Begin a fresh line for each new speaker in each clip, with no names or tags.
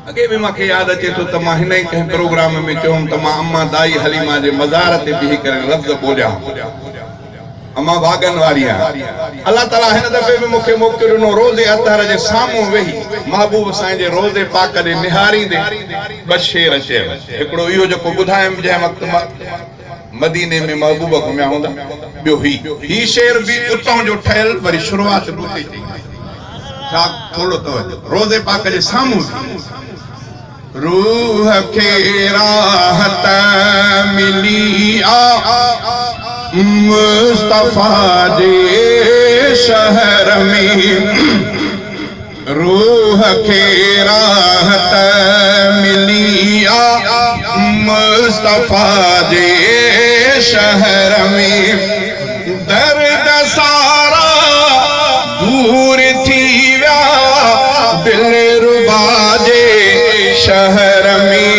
अगे भी मूंखे यादि अचे थो त मां हिन ई कंहिं प्रोग्राम में चयुमि त मां अम्मा दाई हलीमा जे मज़ार ते बीही करे लफ़्ज़ ॿोलिया अम्मा भागन वारी आहे अल्लाह ताला हिन दफ़े में मूंखे मौक़ो ॾिनो रोज़े अतहर जे साम्हूं वेही महबूब साईं जे रोज़े पाक ॾे निहारींदे ॿ शेर चयो हिकिड़ो इहो जेको ॿुधायमि जंहिं वक़्तु मदीने में महबूब घुमिया हूंदा ॿियो ही शेर बि उतां जो ठहियल वरी शुरूआत ॿुधे छा थोड़ो तवजो रोज़े पाक जे साम्हूं रूह के राहत मिली मुस्तफा दे शहर में रूह के राहत मिली मुस्तफा दे शहर में दर्द सारा दूर थी व्या दिल रुबा दे शहर में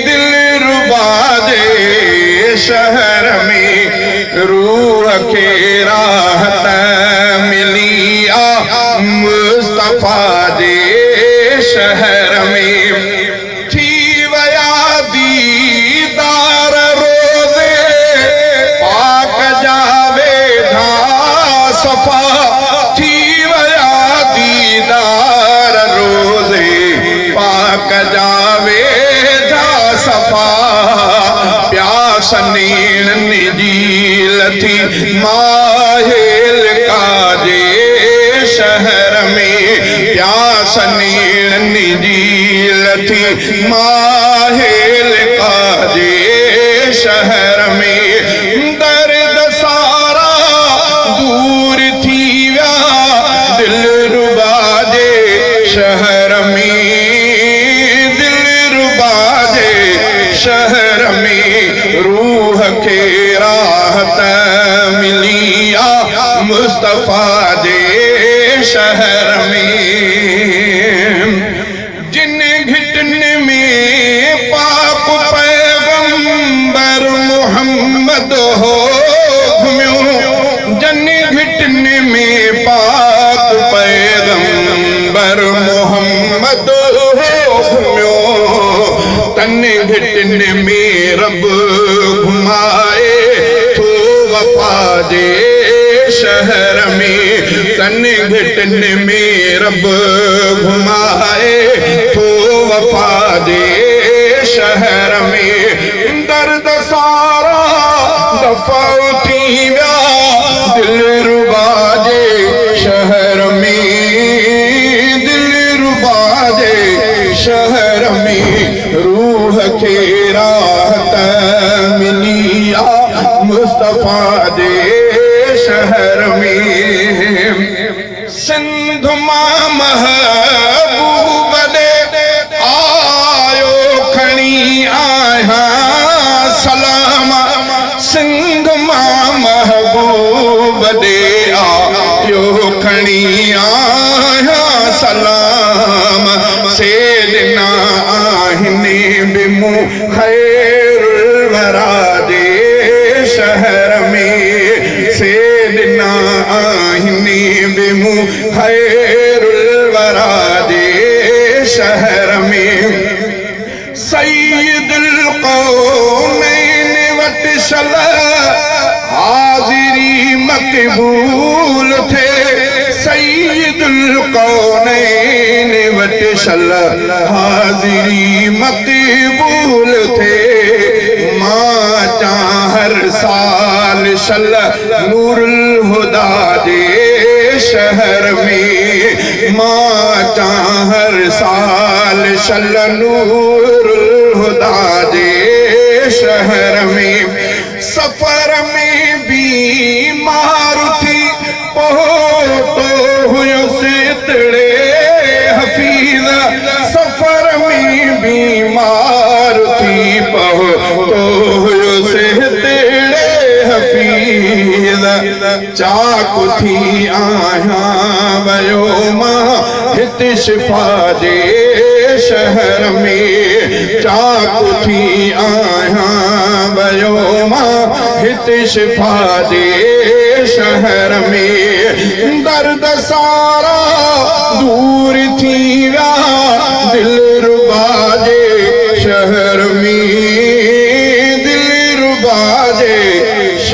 दिल रुबा दे शहर में रूह के राहत मिली मुस्तफा दे शहर में थी वया दीदार रोज़े पाक जावे धा सफा थी वया दीदार रोज़े पाक जावे धा सफा प्यास नीण निजील थी माहिल काजे शहर में प्यास नीण निजील थी माहिल काजे शहर में दर्द सारा दूर थी व्या दिल रुबा दे शहर में दिल रुबा दे शहर में रूह के राहत मिली मुस्तफा दे शहर में जिन घिटन में पाक पैगंबर मोहम्मद हो घुम्यो जन घिटन में पाक पैगंबर मोहम्मद हो घुम्यो तन घिटन में रब घुमाए तो वफा दे शहर में तन घिटन में रब घुमाए तो वफा दे शहर में दर्द सारा दफा थी व्या दिल रुबा दे शहर में दिल रुबा दे शहर में रूह के राहत मिली मुस्तफा दे शहर में सिंध मां महबूब दे आयो खणी आया सलाम सिंध मां महबूब दे आयो खणी आया सलाम सेदना आहिने बिमु खैरुल वरा दे शहर में सेदना आहिने बिमु खैरुल वरा दे शहर में सैयदुल कौनैन वट सला हाजिरी मकबूल थे सैयदुल कौनैन वट सला हाजिरी मकबूल थे मां हर साल शल नूरुल हुदा दे शहर में मां हर साल शल नूरुल हुदा दे शहर में सफर में बीमार थी पहुतो हुयो से तड़े हफीज सफर में बीमार थी पहुतो हुयो से तड़े हफीज चाक थी आया वयो मां हित शिफा दे शहर में चाक थी आया वयो मां हित शिफा दे शहर में दर्द सारा दूर थी व्या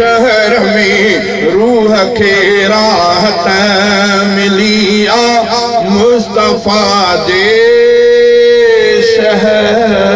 शहर में रूह के राहत मिली आ मुस्तफा जे शहर